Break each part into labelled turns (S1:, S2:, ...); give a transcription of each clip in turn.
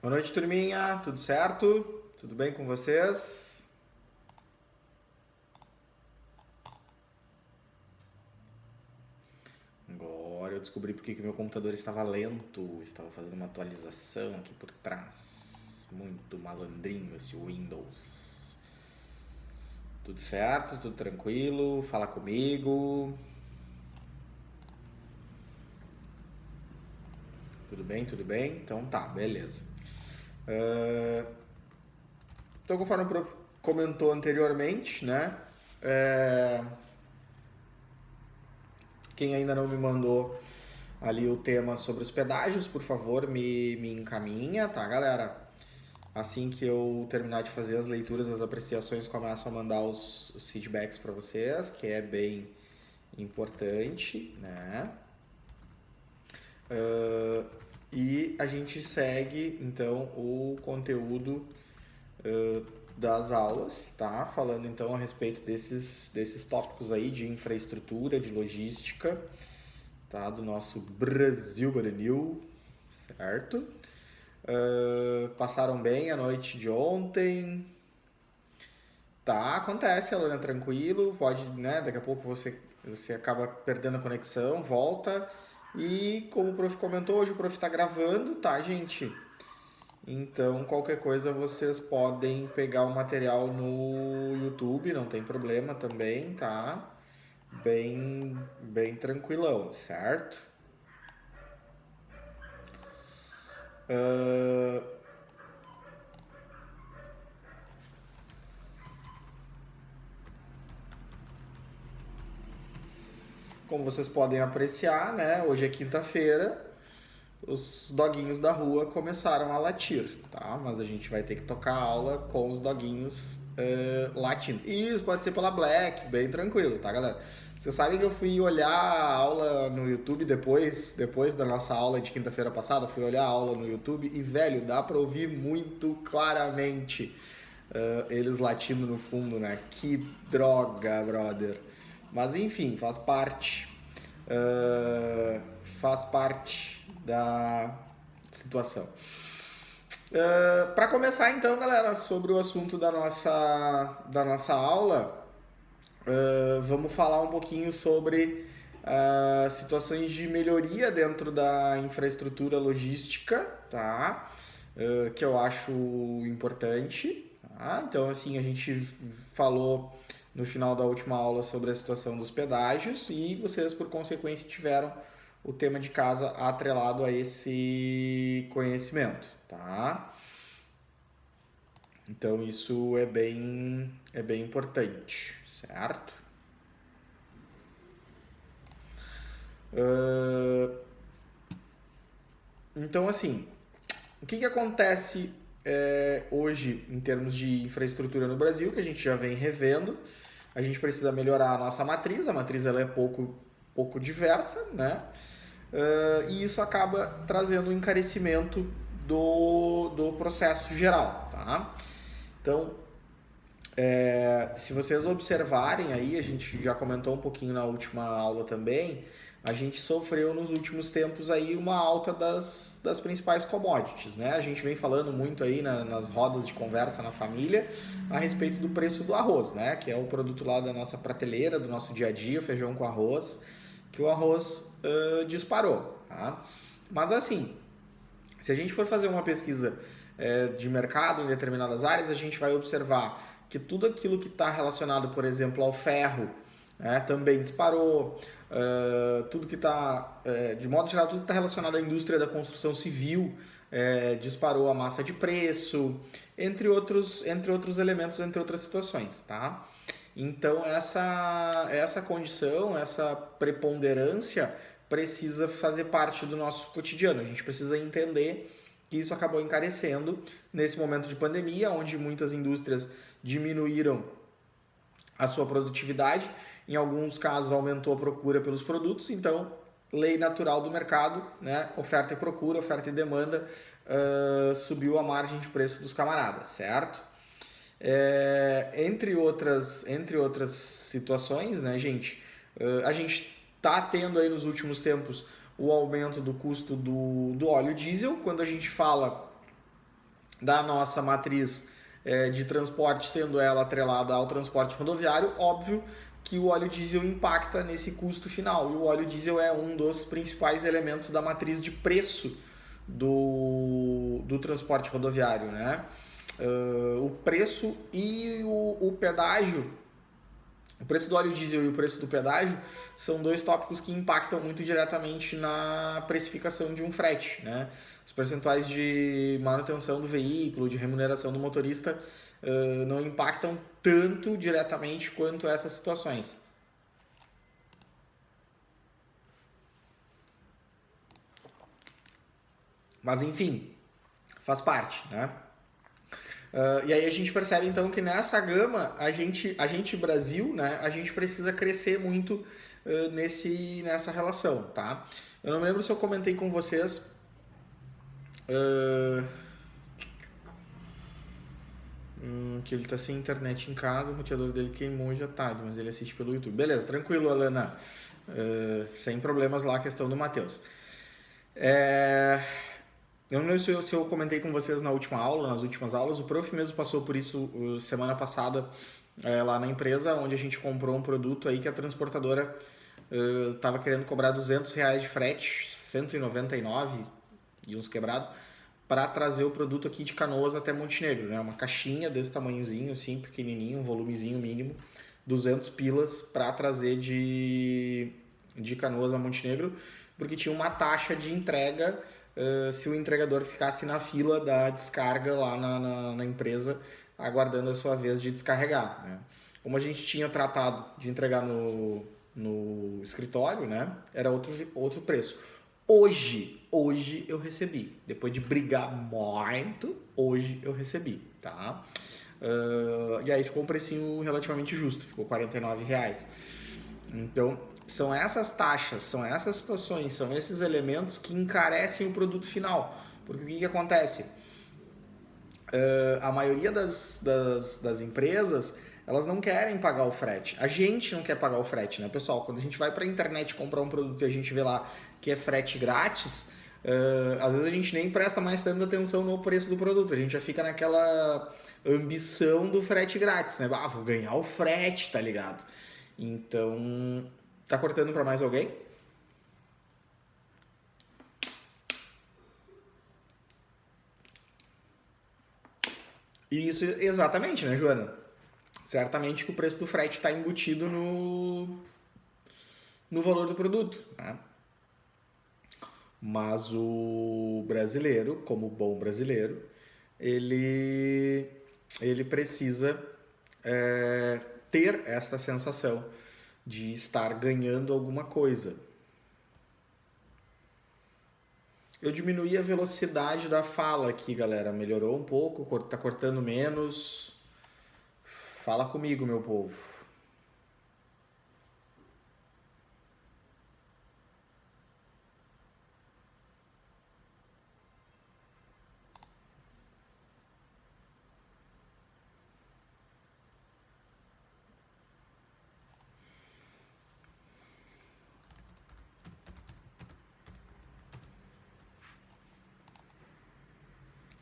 S1: Boa noite, turminha. Tudo certo? Tudo bem com vocês? Agora eu descobri porque que meu computador estava lento. Estava fazendo uma atualização aqui por trás. Muito malandrinho esse Windows. Tudo certo? Tudo tranquilo? Fala comigo. Tudo bem? Tudo bem? Então tá, beleza. Então, conforme o prof comentou anteriormente, né? É, Quem ainda não me mandou ali o tema sobre os pedágios, por favor, me encaminha, tá, galera? Assim que eu terminar de fazer as leituras, as apreciações, começo a mandar os feedbacks para vocês, que é bem importante, né? Uh, e a gente segue, então, o conteúdo das aulas, tá? Falando, então, a respeito desses tópicos aí de infraestrutura, de logística, tá? Do nosso Brasil Baranil, certo? Passaram bem a noite de ontem? Tá, acontece, Alana, tranquilo. Pode, né? Daqui a pouco você acaba perdendo a conexão, volta. E como o prof comentou, hoje o prof tá gravando, tá, gente? Então, qualquer coisa vocês podem pegar o material no YouTube, não tem problema também, tá? Bem tranquilão, certo? Uh, Como vocês podem apreciar, né? Hoje é quinta-feira, os doguinhos da rua começaram a latir, tá? Mas a gente vai ter que tocar a aula com os doguinhos latindo. E isso pode ser pela Black, bem tranquilo, tá, galera? Vocês sabem que eu fui olhar a aula no YouTube depois da nossa aula de quinta-feira passada, fui olhar a aula no YouTube e, velho, dá pra ouvir muito claramente eles latindo no fundo, né? Que droga, brother. Mas enfim, faz parte da situação. Para começar então, galera, sobre o assunto da nossa aula, vamos falar um pouquinho sobre situações de melhoria dentro da infraestrutura logística, tá? Que eu acho importante. Tá? Então, assim, a gente falou no final da última aula sobre a situação dos pedágios e vocês, por consequência, tiveram o tema de casa atrelado a esse conhecimento, tá? Então isso é bem importante, certo? Então assim, o que acontece hoje em termos de infraestrutura no Brasil, que a gente já vem revendo? A gente precisa melhorar a nossa matriz, a matriz ela é pouco diversa, né? E isso acaba trazendo um encarecimento do processo geral, tá? Então, se vocês observarem aí, a gente já comentou um pouquinho na última aula também, a gente sofreu nos últimos tempos aí uma alta das principais commodities, né? A gente vem falando muito aí nas rodas de conversa na família a respeito do preço do arroz, né? Que é o produto lá da nossa prateleira, do nosso dia a dia, feijão com arroz, que o arroz disparou, tá? Mas assim, se a gente for fazer uma pesquisa de mercado em determinadas áreas, a gente vai observar que tudo aquilo que está relacionado, por exemplo, ao ferro, né, também disparou. Tudo que está, de modo geral, tudo que está relacionado à indústria da construção civil disparou a massa de preço, entre outros elementos, entre outras situações, tá? Então, essa condição, essa preponderância precisa fazer parte do nosso cotidiano. A gente precisa entender que isso acabou encarecendo nesse momento de pandemia, onde muitas indústrias diminuíram a sua produtividade, em alguns casos aumentou a procura pelos produtos, então, lei natural do mercado, né? Oferta e procura, oferta e demanda, subiu a margem de preço dos camaradas, certo? Entre outras situações, né, gente? A gente tá tendo aí nos últimos tempos o aumento do custo do óleo diesel. Quando a gente fala da nossa matriz de transporte, sendo ela atrelada ao transporte rodoviário, óbvio que o óleo diesel impacta nesse custo final. E o óleo diesel é um dos principais elementos da matriz de preço do transporte rodoviário, né? O preço e o pedágio, o preço do óleo diesel e o preço do pedágio são dois tópicos que impactam muito diretamente na precificação de um frete, né? Os percentuais de manutenção do veículo, de remuneração do motorista, não impactam tanto diretamente quanto essas situações. Mas enfim, faz parte, né? E aí a gente percebe então que nessa gama a gente Brasil, né, a gente precisa crescer muito nessa relação, tá? Eu não me lembro se eu comentei com vocês que ele tá sem internet em casa, o roteador dele queimou hoje à tarde, mas ele assiste pelo YouTube. Beleza, tranquilo, Alana. Sem problemas lá a questão do Matheus. Eu não lembro se eu comentei com vocês na última aula, nas últimas aulas, o prof mesmo passou por isso semana passada lá na empresa, onde a gente comprou um produto aí que a transportadora estava querendo cobrar R$200 de frete, 199 e uns quebrados, para trazer o produto aqui de Canoas até Montenegro, né? Uma caixinha desse tamanhozinho, assim, pequenininho, um volumezinho mínimo, 200 pilas para trazer de Canoas a Montenegro, porque tinha uma taxa de entrega se o entregador ficasse na fila da descarga lá na empresa, aguardando a sua vez de descarregar, né? Como a gente tinha tratado de entregar no escritório, né? Era outro preço. Hoje eu recebi. Depois de brigar muito, hoje eu recebi, tá? E aí ficou um precinho relativamente justo, ficou R$49. Então, são essas taxas, são essas situações, são esses elementos que encarecem o produto final. Porque o que acontece? A maioria das empresas, elas não querem pagar o frete. A gente não quer pagar o frete, né, pessoal? Quando a gente vai para a internet comprar um produto e a gente vê lá que é frete grátis, às vezes a gente nem presta mais tanta atenção no preço do produto. A gente já fica naquela ambição do frete grátis, né? Ah, vou ganhar o frete, tá ligado? Então, tá cortando para mais alguém? Isso, exatamente, né, Joana? Certamente que o preço do frete está embutido no valor do produto, né? Mas o brasileiro, como bom brasileiro, ele precisa ter esta sensação de estar ganhando alguma coisa. Eu diminuí a velocidade da fala aqui, galera. Melhorou um pouco, tá cortando menos. Fala comigo, meu povo.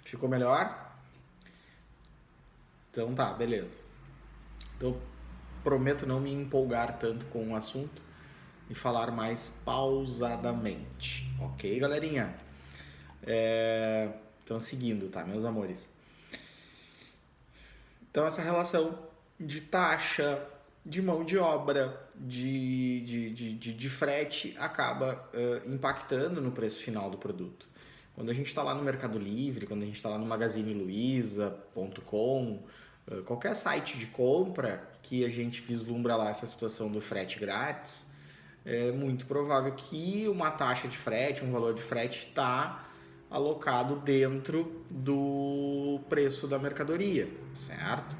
S1: Ficou melhor? Então tá, beleza. Então prometo não me empolgar tanto com o assunto e falar mais pausadamente. Ok, galerinha? Então seguindo, tá, meus amores? Então essa relação de taxa, de mão de obra, de frete acaba impactando no preço final do produto. Quando a gente está lá no Mercado Livre, quando a gente está lá no magazineluiza.com, qualquer site de compra que a gente vislumbra lá essa situação do frete grátis, é muito provável que uma taxa de frete, um valor de frete está alocado dentro do preço da mercadoria, certo?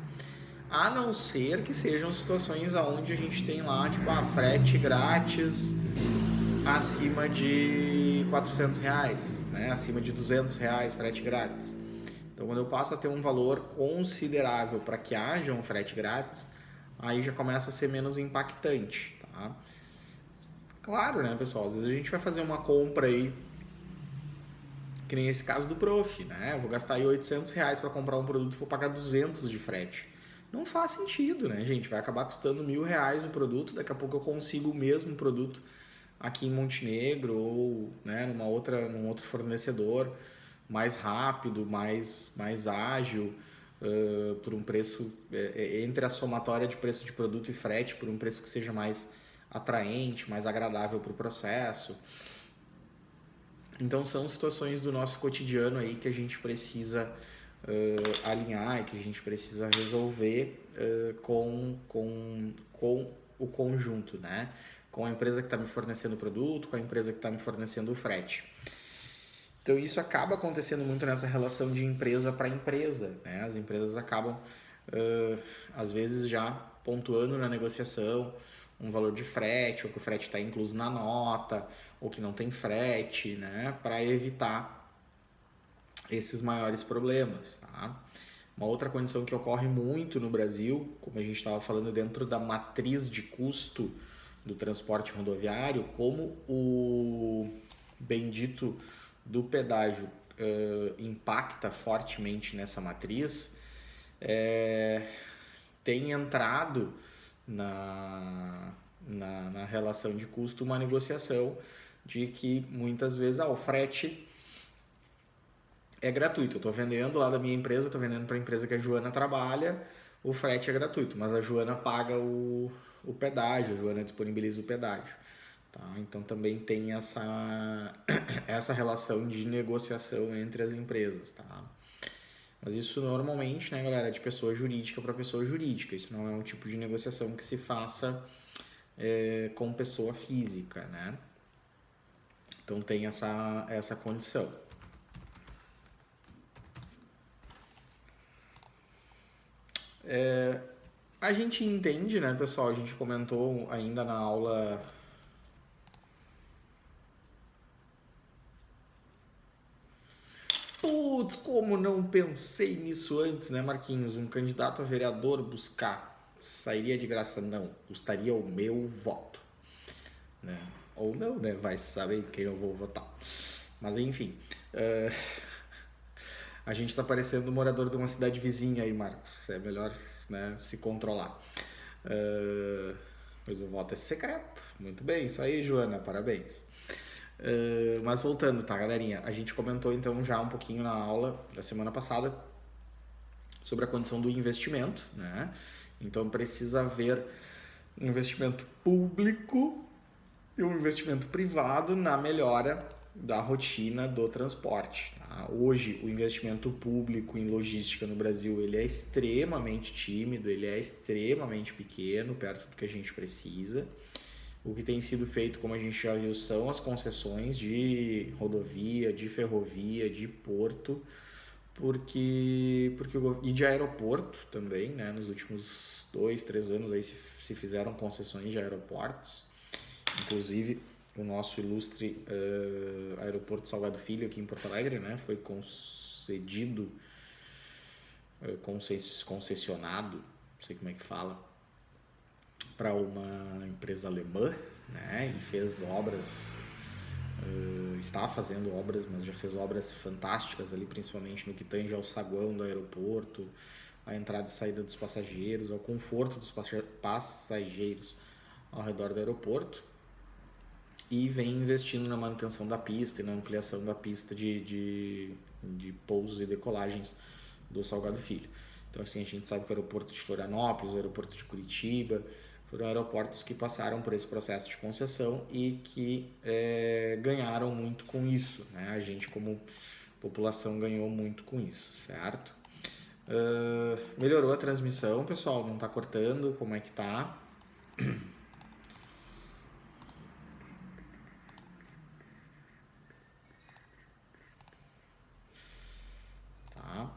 S1: A não ser que sejam situações onde a gente tem lá, tipo, frete grátis acima de R$400, né? Acima de R$200, frete grátis. Então, quando eu passo a ter um valor considerável para que haja um frete grátis, aí já começa a ser menos impactante, tá? Claro, né, pessoal? Às vezes a gente vai fazer uma compra aí Que nem esse caso do Prof, né? Eu vou gastar aí R$ 800 para comprar um produto e vou pagar 200 de frete. Não faz sentido, né, gente? Vai acabar custando R$ 1.000 o produto, daqui a pouco eu consigo o mesmo produto aqui em Montenegro ou, né, num outro fornecedor mais rápido, mais ágil, por um preço, entre a somatória de preço de produto e frete, por um preço que seja mais atraente, mais agradável para o processo. Então são situações do nosso cotidiano aí que a gente precisa alinhar e que a gente precisa resolver com o conjunto, né? Com a empresa que está me fornecendo o produto, com a empresa que está me fornecendo o frete. Então isso acaba acontecendo muito nessa relação de empresa para empresa, né? As empresas acabam, às vezes, já pontuando na negociação um valor de frete, ou que o frete está incluso na nota, ou que não tem frete, né? Para evitar esses maiores problemas, tá? Uma outra condição que ocorre muito no Brasil, como a gente estava falando, dentro da matriz de custo do transporte rodoviário, como o bendito do pedágio impacta fortemente nessa matriz, tem entrado na relação de custo uma negociação de que muitas vezes o frete é gratuito. Eu estou vendendo lá da minha empresa, estou vendendo para a empresa que a Joana trabalha, o frete é gratuito, mas a Joana paga o pedágio, a Joana disponibiliza o pedágio. Tá? Então também tem essa relação de negociação entre as empresas. Tá? Mas isso normalmente, né, galera, é de pessoa jurídica para pessoa jurídica. Isso não é um tipo de negociação que se faça com pessoa física, né? Então tem essa condição. A gente entende, né, pessoal? A gente comentou ainda na aula. Putz, como não pensei nisso antes, né, Marquinhos? Um candidato a vereador sairia de graça? Não, custaria o meu voto, né? Ou não, né? Vai saber quem eu vou votar. Mas enfim, a gente tá parecendo morador de uma cidade vizinha aí, Marcos. É melhor, né, se controlar. Pois o voto é secreto. Muito bem, isso aí, Joana, parabéns. Mas voltando, tá, galerinha? A gente comentou então já um pouquinho na aula da semana passada sobre a condição do investimento, né? Então precisa haver um investimento público e um investimento privado na melhora da rotina do transporte. Tá? Hoje, o investimento público em logística no Brasil ele é extremamente tímido, ele é extremamente pequeno, perto do que a gente precisa. O que tem sido feito, como a gente já viu, são as concessões de rodovia, de ferrovia, de porto, e de aeroporto também, né? Nos últimos 2, 3 anos aí se fizeram concessões de aeroportos, inclusive o nosso ilustre aeroporto Salgado Filho aqui em Porto Alegre, né? Foi concessionado, não sei como é que fala, para uma empresa alemã, né? E fez obras, está fazendo obras, mas já fez obras fantásticas ali, principalmente no que tange ao saguão do aeroporto, a entrada e saída dos passageiros, ao conforto dos passageiros ao redor do aeroporto, e vem investindo na manutenção da pista e na ampliação da pista de pousos e decolagens do Salgado Filho. Então, assim, a gente sabe que o aeroporto de Florianópolis, o aeroporto de Curitiba, foram aeroportos que passaram por esse processo de concessão e que ganharam muito com isso, né? A gente, como população, ganhou muito com isso, certo? Melhorou a transmissão, pessoal? Não tá cortando? Como é que tá? Tá?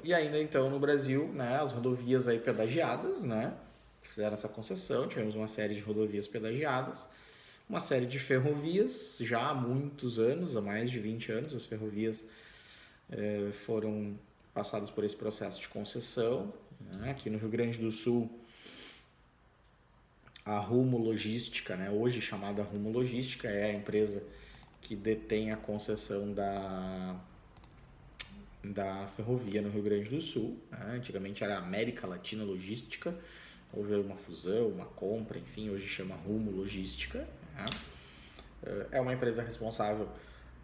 S1: E ainda então no Brasil, né, as rodovias aí pedagiadas, né? Fizeram essa concessão, tivemos uma série de rodovias pedagiadas, uma série de ferrovias, já há muitos anos, há mais de 20 anos, as ferrovias foram passadas por esse processo de concessão, né? Aqui no Rio Grande do Sul, a Rumo Logística, né, hoje chamada Rumo Logística, é a empresa que detém a concessão da ferrovia no Rio Grande do Sul, né? Antigamente era América Latina Logística, houve uma fusão, uma compra, enfim, hoje chama Rumo Logística, né? É uma empresa responsável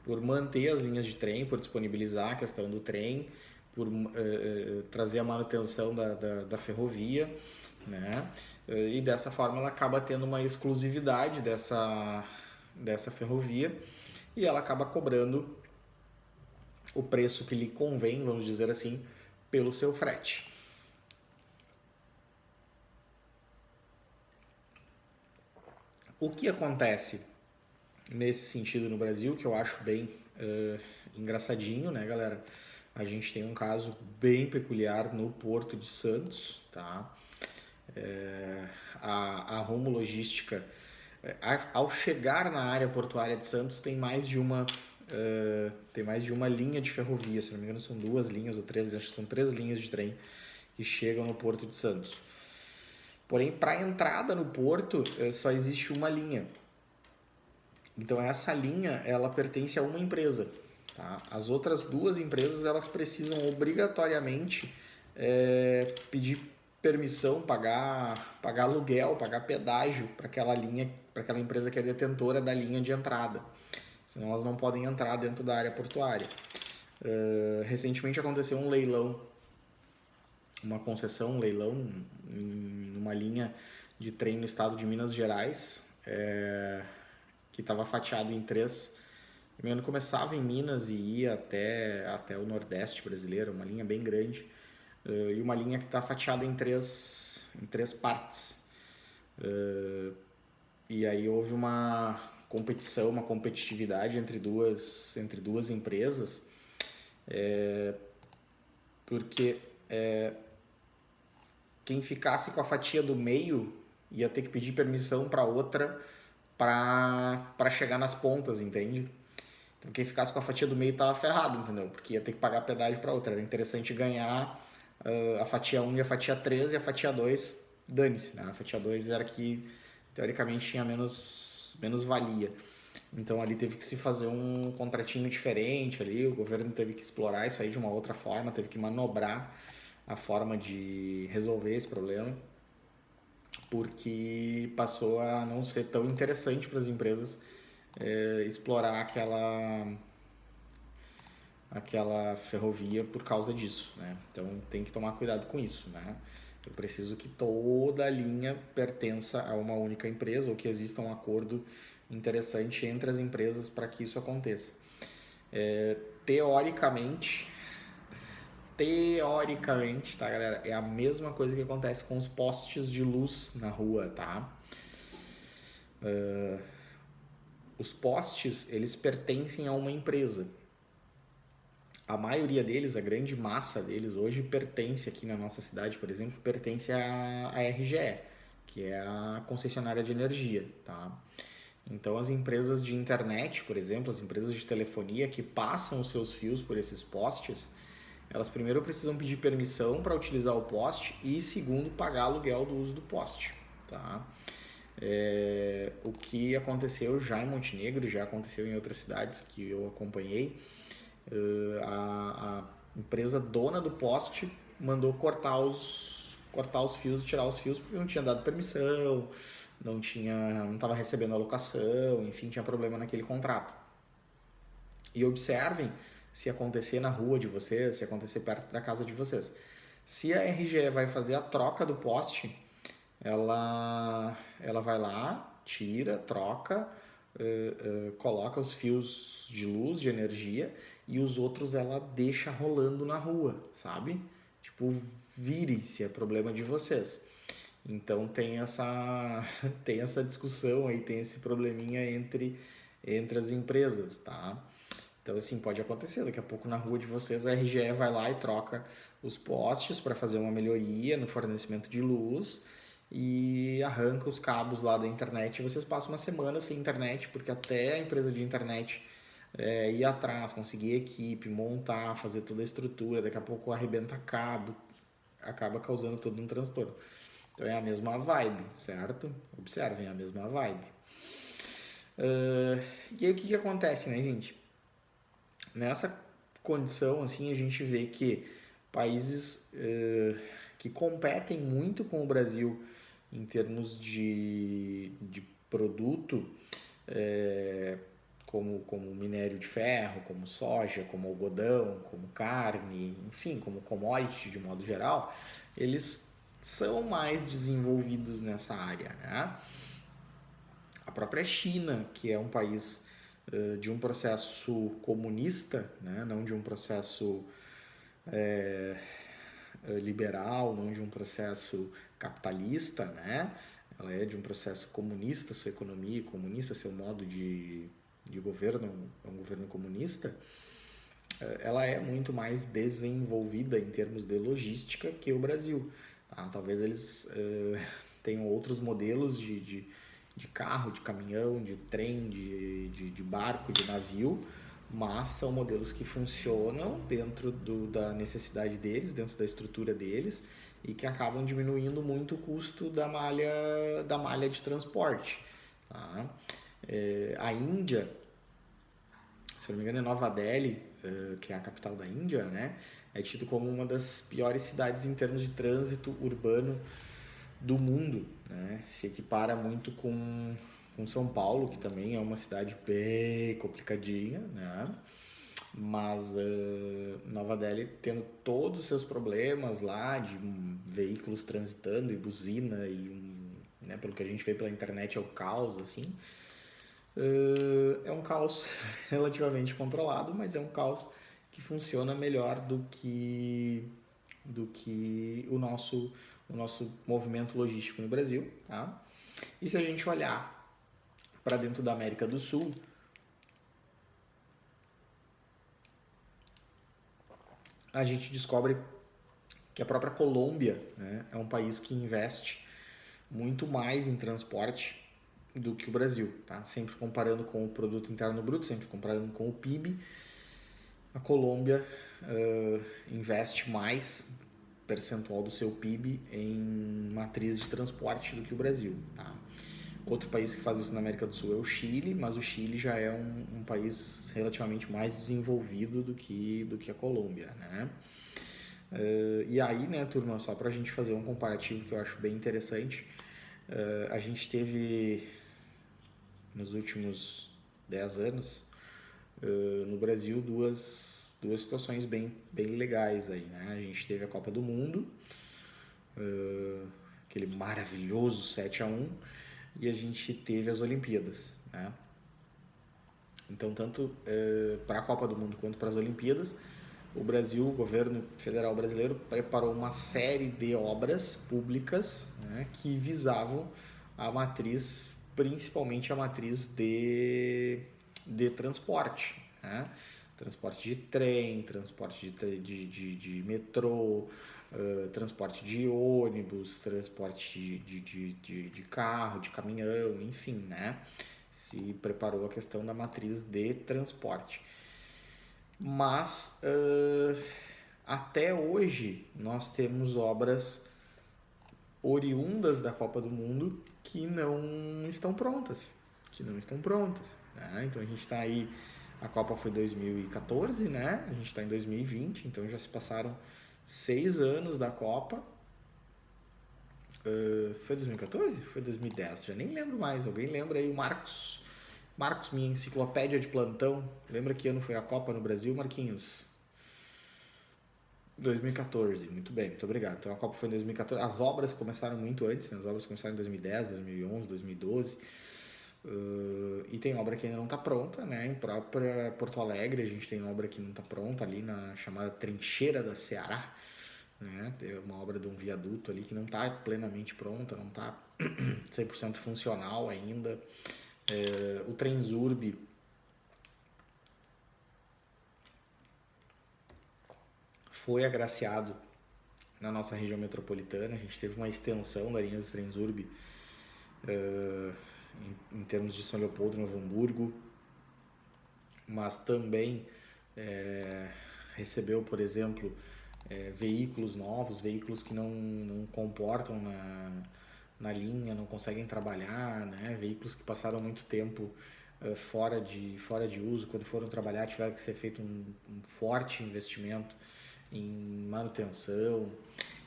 S1: por manter as linhas de trem, por disponibilizar a questão do trem, por trazer a manutenção da ferrovia, né? E dessa forma ela acaba tendo uma exclusividade dessa ferrovia e ela acaba cobrando o preço que lhe convém, vamos dizer assim, pelo seu frete. O que acontece nesse sentido no Brasil, que eu acho bem engraçadinho, né, galera? A gente tem um caso bem peculiar no Porto de Santos, tá? A Rumo Logística, ao chegar na área portuária de Santos, tem mais de uma linha de ferrovia, se não me engano são 2 linhas ou 3, acho que são 3 linhas de trem que chegam no Porto de Santos. Porém, para a entrada no porto, só existe uma linha. Então, essa linha, ela pertence a uma empresa. Tá? As outras 2 empresas, elas precisam obrigatoriamente pedir permissão, pagar aluguel, pagar pedágio para aquela linha, para aquela empresa que é detentora da linha de entrada. Senão elas não podem entrar dentro da área portuária. Recentemente aconteceu um leilão, uma concessão, um leilão, numa linha de trem no estado de Minas Gerais, que estava fatiado em 3. Primeiro começava em Minas e ia até o Nordeste brasileiro, uma linha bem grande, e uma linha que está fatiada em três partes. E aí houve uma competição, uma competitividade entre duas empresas, porque quem ficasse com a fatia do meio ia ter que pedir permissão para outra para chegar nas pontas, entende? Então quem ficasse com a fatia do meio estava ferrado, entendeu? Porque ia ter que pagar pedágio para outra. Era interessante ganhar a fatia 1 e a fatia 3 e a fatia 2, dane-se, né? A fatia 2 era que teoricamente tinha menos valia. Então ali teve que se fazer um contratinho diferente ali, o governo teve que explorar isso aí de uma outra forma, teve que manobrar a forma de resolver esse problema, porque passou a não ser tão interessante para as empresas explorar aquela ferrovia por causa disso, né? Então tem que tomar cuidado com isso, né? Eu preciso que toda a linha pertença a uma única empresa ou que exista um acordo interessante entre as empresas para que isso aconteça. Teoricamente, tá, galera? É a mesma coisa que acontece com os postes de luz na rua, tá? Os postes, eles pertencem a uma empresa. A maioria deles, a grande massa deles hoje pertence aqui na nossa cidade, por exemplo, pertence à RGE, que é a concessionária de energia, tá? Então as empresas de internet, por exemplo, as empresas de telefonia que passam os seus fios por esses postes, elas primeiro precisam pedir permissão para utilizar o poste e segundo pagar aluguel do uso do poste, tá? O que aconteceu já em Montenegro, já aconteceu em outras cidades que eu acompanhei, a empresa dona do poste mandou cortar os fios, tirar os fios porque não tinha dado permissão, não estava recebendo alocação, enfim, tinha problema naquele contrato. E observem se acontecer na rua de vocês, se acontecer perto da casa de vocês. Se a RGE vai fazer a troca do poste, ela vai lá, tira, troca, coloca os fios de luz, de energia, e os outros ela deixa rolando na rua, sabe? Tipo, vire-se, é problema de vocês. Então tem essa discussão aí, tem esse probleminha entre as empresas, tá? Então, assim, pode acontecer. Daqui a pouco na rua de vocês a RGE vai lá e troca os postes para fazer uma melhoria no fornecimento de luz e arranca os cabos lá da internet e vocês passam uma semana sem internet, porque até a empresa de internet ir atrás, conseguir equipe, montar, fazer toda a estrutura, daqui a pouco arrebenta cabo, acaba causando todo um transtorno. Então é a mesma vibe, certo? Observem, é a mesma vibe. E aí o que acontece, né, gente? Nessa condição, assim, a gente vê que países que competem muito com o Brasil em termos de produto, como minério de ferro, como soja, como algodão, como carne, enfim, como commodity de modo geral, eles são mais desenvolvidos nessa área, né? A própria China, que é um país de um processo comunista, né? Não de um processo liberal, não de um processo capitalista, né? Ela é de um processo comunista, sua economia comunista, seu modo de governo é um governo comunista. Ela é muito mais desenvolvida em termos de logística que o Brasil. Tá? Talvez eles tenham outros modelos de carro, de caminhão, de trem, de barco, de navio, mas são modelos que funcionam dentro da necessidade deles, dentro da estrutura deles, e que acabam diminuindo muito o custo da malha de transporte. Tá? A Índia, se não me engano, é Nova Delhi, que é a capital da Índia, né? É tido como uma das piores cidades em termos de trânsito urbano do mundo, né? Se equipara muito com São Paulo, que também é uma cidade bem complicadinha, né? Mas Nova Delhi tendo todos os seus problemas lá de veículos transitando e buzina e né, pelo que a gente vê pela internet é o caos assim. É um caos relativamente controlado, mas é um caos que funciona melhor do que o nosso movimento logístico no Brasil. Tá? E se a gente olhar para dentro da América do Sul, a gente descobre que a própria Colômbia, né, é um país que investe muito mais em transporte do que o Brasil, tá? Sempre comparando com o produto interno bruto, sempre comparando com o PIB, a Colômbia investe mais percentual do seu PIB em matriz de transporte do que o Brasil, tá? Outro país que faz isso na América do Sul é o Chile, mas o Chile já é um país relativamente mais desenvolvido do que a Colômbia, né? E aí, né, turma, só para a gente fazer um comparativo que eu acho bem interessante, a gente teve nos últimos 10 anos no Brasil duas situações bem legais aí, né? A gente teve a Copa do Mundo, aquele maravilhoso 7-1, e a gente teve as Olimpíadas, né? Então, tanto para a Copa do Mundo quanto para as Olimpíadas, o Brasil, o governo federal brasileiro, preparou uma série de obras públicas, né, que visavam a matriz, principalmente a matriz de transporte, né? Transporte de trem, transporte de metrô, transporte de ônibus, transporte de carro, de caminhão, enfim, né? Se preparou a questão da matriz de transporte. Mas até hoje nós temos obras oriundas da Copa do Mundo que não estão prontas, né? Então a gente está aí, a Copa foi 2014, né? A gente está em 2020, então já se passaram 6 anos da Copa. Foi 2014? Foi 2010? Já nem lembro mais. Alguém lembra aí? O Marcos, minha enciclopédia de plantão. Lembra que ano foi a Copa no Brasil, Marquinhos? 2014, muito bem, muito obrigado. Então a Copa foi em 2014. As obras começaram muito antes, né? As obras começaram em 2010, 2011, 2012. E tem obra que ainda não está pronta, né? Em própria Porto Alegre a gente tem obra que não está pronta ali na chamada Trincheira da Ceará, né? Tem uma obra de um viaduto ali que não está plenamente pronta, não está 100% funcional ainda. O Transurb foi agraciado na nossa região metropolitana. A gente teve uma extensão da linha do Transurb em termos de São Leopoldo, Novo Hamburgo, mas também recebeu, por exemplo, veículos novos, veículos que não comportam na linha, não conseguem trabalhar, né? Veículos que passaram muito tempo fora de uso, quando foram trabalhar tiveram que ser feito um forte investimento em manutenção,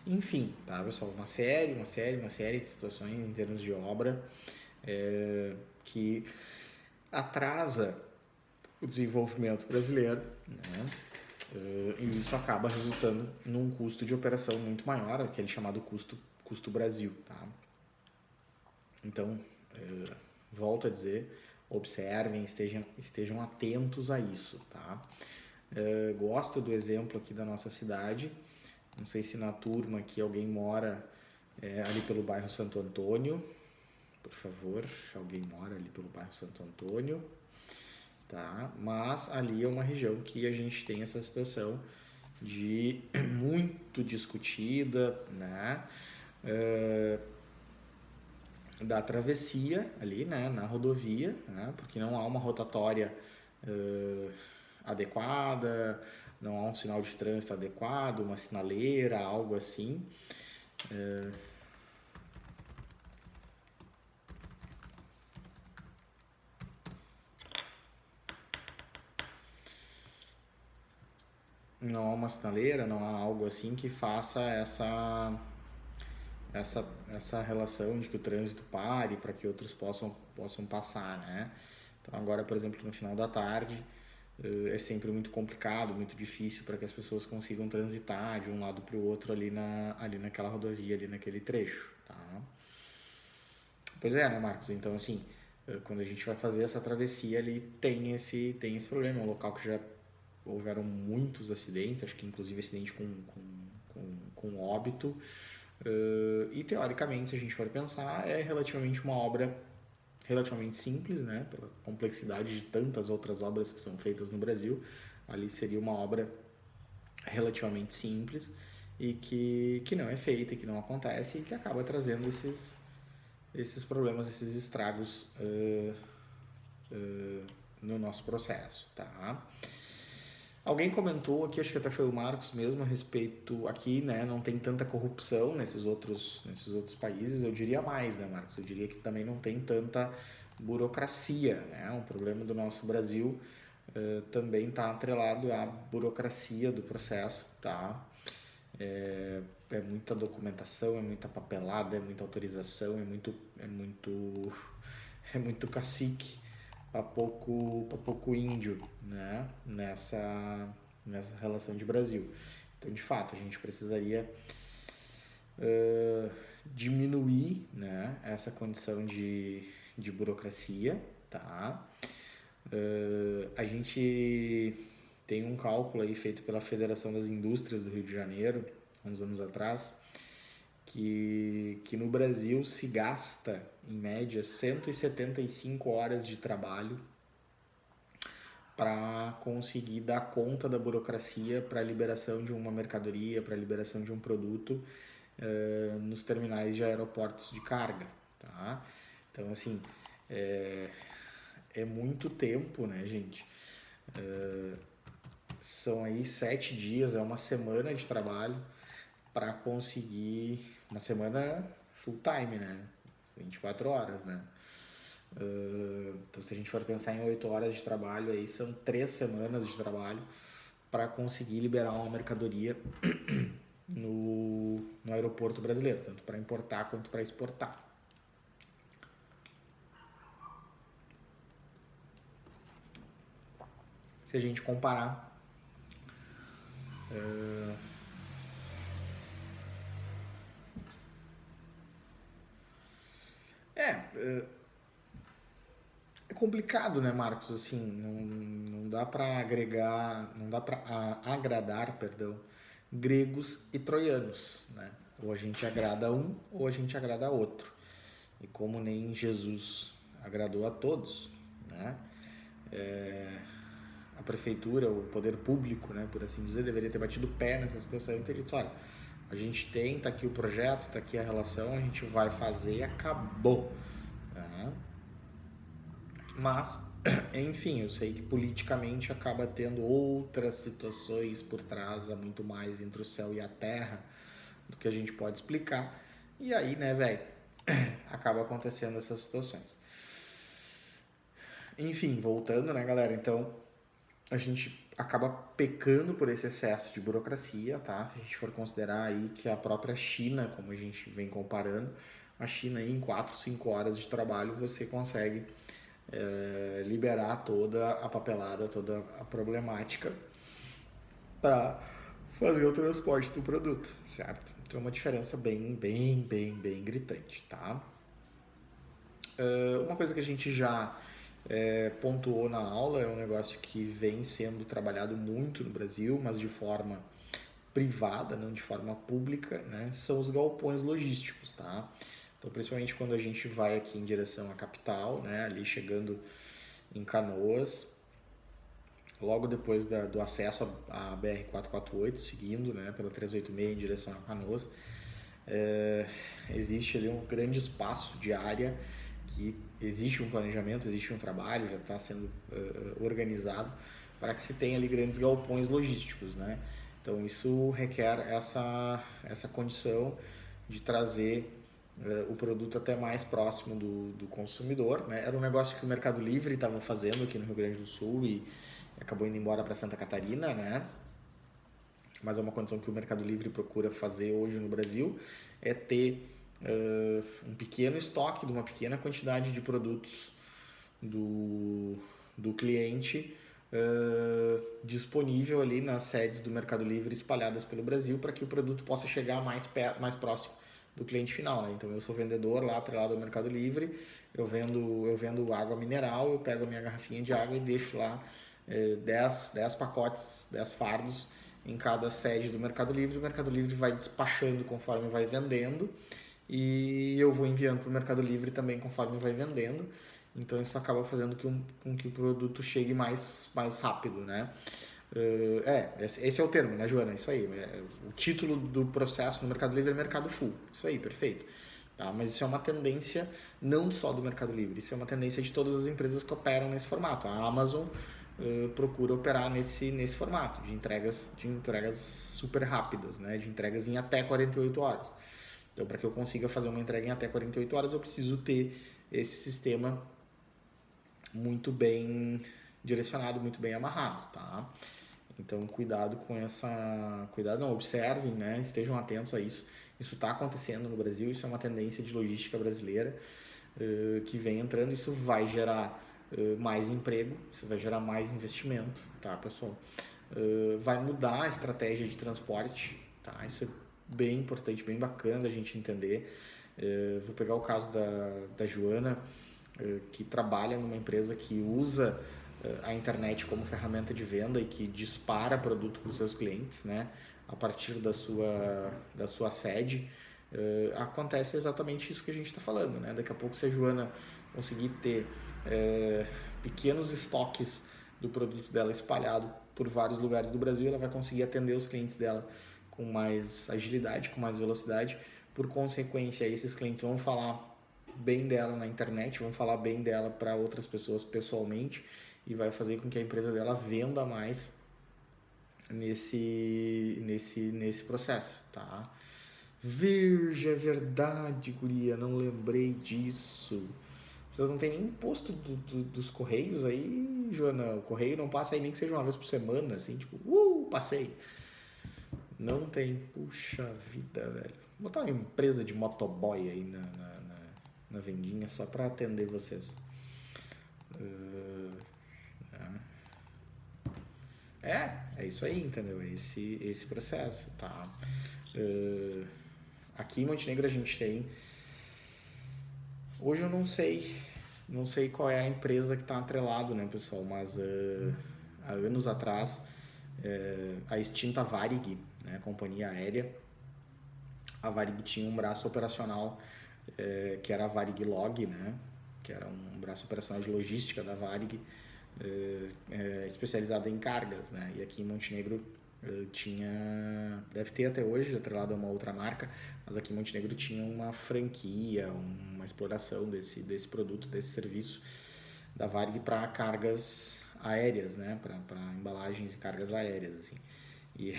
S1: enfim, tá, pessoal? Uma série de situações em termos de obra que atrasa o desenvolvimento brasileiro, né? E isso acaba resultando num custo de operação muito maior, aquele chamado custo Brasil, tá? Então, volto a dizer, observem, estejam atentos a isso, tá? Gosto do exemplo aqui da nossa cidade, não sei se na turma aqui alguém mora ali pelo bairro Santo Antônio, por favor, alguém mora ali pelo bairro Santo Antônio, tá? Mas ali é uma região que a gente tem essa situação de muito discutida, né? Da travessia ali, né? Na rodovia, né? Porque não há uma rotatória adequada, não há um sinal de trânsito adequado, uma sinaleira, algo assim. Não há uma sinaleira, não há algo assim que faça essa relação de que o trânsito pare para que outros possam passar, né? Então agora, por exemplo, no final da tarde é sempre muito complicado, muito difícil para que as pessoas consigam transitar de um lado para o outro ali naquela rodovia, ali naquele trecho, tá? Pois é, né, Marcos? Então, assim, quando a gente vai fazer essa travessia ali, tem esse problema. É um local que já houveram muitos acidentes, acho que inclusive acidente com óbito. E teoricamente, se a gente for pensar, é relativamente uma obra relativamente simples, né? Pela complexidade de tantas outras obras que são feitas no Brasil, ali seria uma obra relativamente simples e que não é feita, que não acontece e que acaba trazendo esses problemas, esses estragos no nosso processo, tá? Alguém comentou aqui, acho que até foi o Marcos mesmo, a respeito aqui, né, não tem tanta corrupção nesses outros países, eu diria mais, né, Marcos? Eu diria que também não tem tanta burocracia, né? Um problema do nosso Brasil também está atrelado à burocracia do processo, tá? É muita documentação, é muita papelada, é muita autorização, é muito cacique para pouco índio, né? Nessa relação de Brasil. Então, de fato, a gente precisaria diminuir, né, essa condição de burocracia, tá? A gente tem um cálculo aí feito pela Federação das Indústrias do Rio de Janeiro, uns anos atrás, que no Brasil se gasta, em média, 175 horas de trabalho para conseguir dar conta da burocracia para a liberação de uma mercadoria, para a liberação de um produto nos terminais de aeroportos de carga, tá? Então, assim, é muito tempo, né, gente? São aí 7 dias, é uma semana de trabalho para conseguir, uma semana full time, né? 24 horas, né? Então, se a gente for pensar em 8 horas de trabalho, aí são 3 semanas de trabalho para conseguir liberar uma mercadoria no aeroporto brasileiro, tanto para importar quanto para exportar. Se a gente comparar é complicado, né, Marcos? Assim, não dá para agregar, não dá para agradar, perdão, gregos e troianos, né? Ou a gente agrada um ou a gente agrada outro. E como nem Jesus agradou a todos, né? A prefeitura, o poder público, né, por assim dizer, deveria ter batido o pé nessa situação e ter dito, olha, a gente tem, tá aqui o projeto, tá aqui a relação, a gente vai fazer e acabou. Né? Mas, enfim, eu sei que politicamente acaba tendo outras situações por trás, há muito mais entre o céu e a terra do que a gente pode explicar. E aí, né, velho, acaba acontecendo essas situações. Enfim, voltando, né, galera? Então, a gente acaba pecando por esse excesso de burocracia, tá? Se a gente for considerar aí que a própria China, como a gente vem comparando, a China aí em 4, 5 horas de trabalho você consegue liberar toda a papelada, toda a problemática para fazer o transporte do produto, certo? Então é uma diferença bem gritante, tá? Uma coisa que a gente já pontuou na aula, é um negócio que vem sendo trabalhado muito no Brasil, mas de forma privada, não de forma pública, né? São os galpões logísticos, tá? Então, principalmente quando a gente vai aqui em direção à capital, né? Ali chegando em Canoas, logo depois do acesso à BR-448, seguindo, né? Pela 386 em direção a Canoas, existe ali um grande espaço de área que existe um planejamento, existe um trabalho, já está sendo organizado para que se tenha ali grandes galpões logísticos, né? Então isso requer essa condição de trazer o produto até mais próximo do consumidor, né? Era um negócio que o Mercado Livre estava fazendo aqui no Rio Grande do Sul e acabou indo embora para Santa Catarina, né? Mas é uma condição que o Mercado Livre procura fazer hoje no Brasil, é ter um pequeno estoque de uma pequena quantidade de produtos do cliente disponível ali nas sedes do Mercado Livre espalhadas pelo Brasil para que o produto possa chegar mais próximo do cliente final, né? Então eu sou vendedor lá atrelado ao Mercado Livre, eu vendo água mineral, eu pego a minha garrafinha de água e deixo lá 10 pacotes, 10 fardos em cada sede do Mercado Livre. O Mercado Livre vai despachando conforme vai vendendo e eu vou enviando para o Mercado Livre também conforme vai vendendo. Então isso acaba fazendo com que o produto chegue mais rápido, né? Esse é o termo, né, Joana? Isso aí. O título do processo no Mercado Livre é Mercado Full. Isso aí, perfeito. Tá? Mas isso é uma tendência não só do Mercado Livre, isso é uma tendência de todas as empresas que operam nesse formato. A Amazon procura operar nesse formato de entregas super rápidas, né? De entregas em até 48 horas. Então, para que eu consiga fazer uma entrega em até 48 horas, eu preciso ter esse sistema muito bem direcionado, muito bem amarrado, tá? Então, cuidado com essa... Cuidado não, observem, né? Estejam atentos a isso. Isso está acontecendo no Brasil, isso é uma tendência de logística brasileira que vem entrando. Isso vai gerar mais emprego, isso vai gerar mais investimento, tá, pessoal? Vai mudar a estratégia de transporte, tá? Isso é bem importante, bem bacana da gente entender. Vou pegar o caso da Joana, que trabalha numa empresa que usa a internet como ferramenta de venda e que dispara produto para os seus clientes, né? A partir da sua sede. Acontece exatamente isso que a gente está falando, né? Daqui a pouco, se a Joana conseguir ter pequenos estoques do produto dela espalhado por vários lugares do Brasil, ela vai conseguir atender os clientes dela com mais agilidade, com mais velocidade. Por consequência, esses clientes vão falar bem dela na internet, vão falar bem dela para outras pessoas pessoalmente e vai fazer com que a empresa dela venda mais nesse processo, tá? Virgem, é verdade, guria, não lembrei disso. Vocês não tem nem imposto dos correios aí, Joana? O correio não passa aí nem que seja uma vez por semana, assim, tipo, passei. Não tem. Puxa vida, velho. Vou botar uma empresa de motoboy aí na vendinha só pra atender vocês. É isso aí, entendeu? É esse processo, tá? Aqui em Montenegro a gente tem... Hoje eu não sei qual é a empresa que está atrelado, né, pessoal? Mas há anos atrás, a extinta Varig, né, a companhia aérea, a Varig tinha um braço operacional que era a Varig Log, né, que era um braço operacional de logística da Varig, especializada em cargas, né, e aqui em Montenegro tinha, deve ter até hoje, atrelado a uma outra marca, mas aqui em Montenegro tinha uma franquia, uma exploração desse produto, desse serviço da Varig para cargas aéreas, né, para embalagens e cargas aéreas, assim. E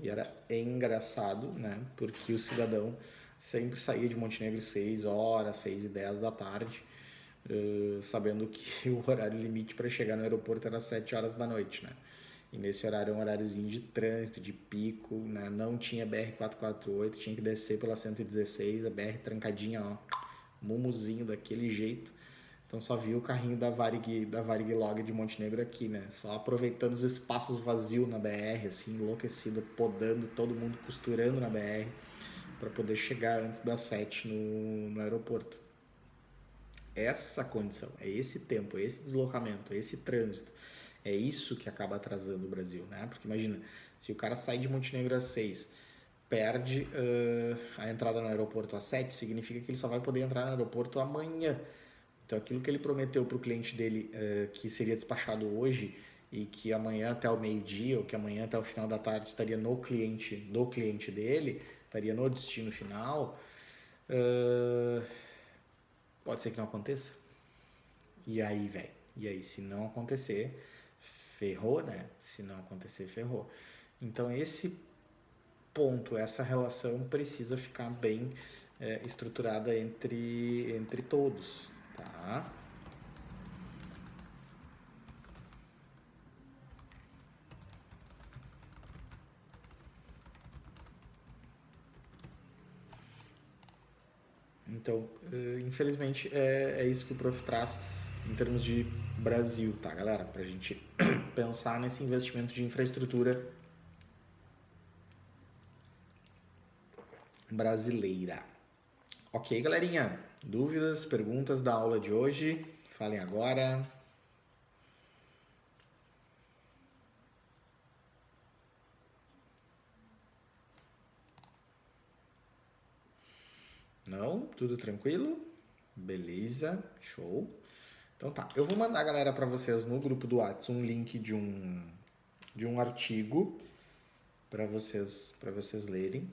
S1: era engraçado, né, porque o cidadão sempre saía de Montenegro 6 horas, 6h10 da tarde, sabendo que o horário limite para chegar no aeroporto era 7 horas da noite, né? E nesse horário é um horáriozinho de trânsito, de pico, né? Não tinha BR-448, tinha que descer pela 116, a BR trancadinha, ó, mumuzinho daquele jeito. Então só vi o carrinho da Varig Log de Montenegro aqui, né? Só aproveitando os espaços vazios na BR, assim, enlouquecido, podando todo mundo, costurando na BR para poder chegar antes das 7 no aeroporto. Essa condição, é esse tempo, é esse deslocamento, é esse trânsito, é isso que acaba atrasando o Brasil, né? Porque imagina, se o cara sai de Montenegro às 6, perde a entrada no aeroporto às 7, significa que ele só vai poder entrar no aeroporto amanhã. Então aquilo que ele prometeu para o cliente dele que seria despachado hoje e que amanhã até o meio-dia ou que amanhã até o final da tarde estaria no cliente do cliente dele, estaria no destino final, pode ser que não aconteça. E aí, velho? E aí, se não acontecer, ferrou, né? Se não acontecer, ferrou. Então, esse ponto, essa relação precisa ficar bem estruturada entre todos, tá? Então, infelizmente, é isso que o Prof traz em termos de Brasil, tá, galera? Pra gente pensar nesse investimento de infraestrutura brasileira. Ok, galerinha? Dúvidas, perguntas da aula de hoje? Falem agora. Não? Tudo tranquilo? Beleza, show. Então tá, eu vou mandar, galera, para vocês no grupo do WhatsApp um link de um artigo para vocês lerem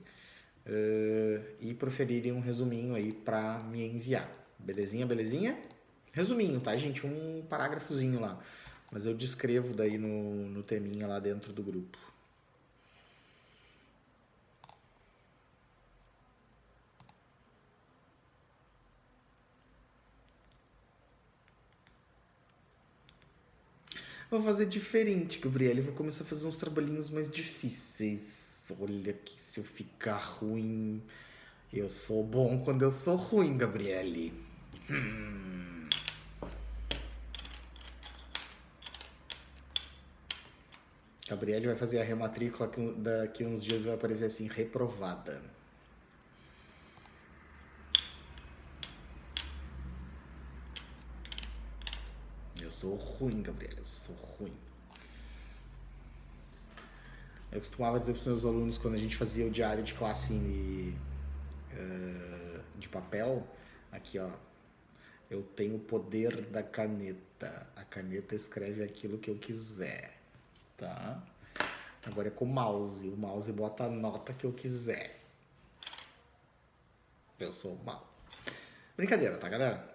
S1: e proferirem um resuminho aí para me enviar. Belezinha, belezinha? Resuminho, tá, gente? Um parágrafozinho lá. Mas eu descrevo daí no teminha lá dentro do grupo. Vou fazer diferente, Gabriele. Vou começar a fazer uns trabalhinhos mais difíceis. Olha que se eu ficar ruim. Eu sou bom quando eu sou ruim, Gabriele. Gabriele vai fazer a rematrícula daqui uns dias vai aparecer assim, reprovada. Eu sou ruim, Gabriele. Eu sou ruim. Eu costumava dizer para os meus alunos quando a gente fazia o diário de classe de papel, aqui ó, eu tenho o poder da caneta. A caneta escreve aquilo que eu quiser, tá? Agora é com o mouse bota a nota que eu quiser. Eu sou mal. Brincadeira, tá, galera?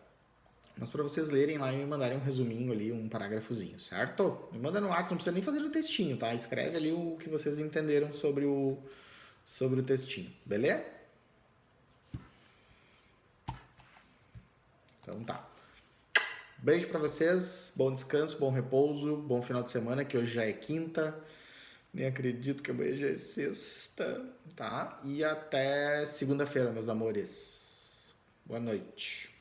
S1: Mas para vocês lerem lá e me mandarem um resuminho ali, um parágrafozinho, certo? Me manda no WhatsApp, não precisa nem fazer no textinho, tá? Escreve ali o que vocês entenderam sobre o textinho, beleza? Então tá. Beijo para vocês, bom descanso, bom repouso, bom final de semana, que hoje já é quinta. Nem acredito que amanhã já é sexta, tá? E até segunda-feira, meus amores. Boa noite.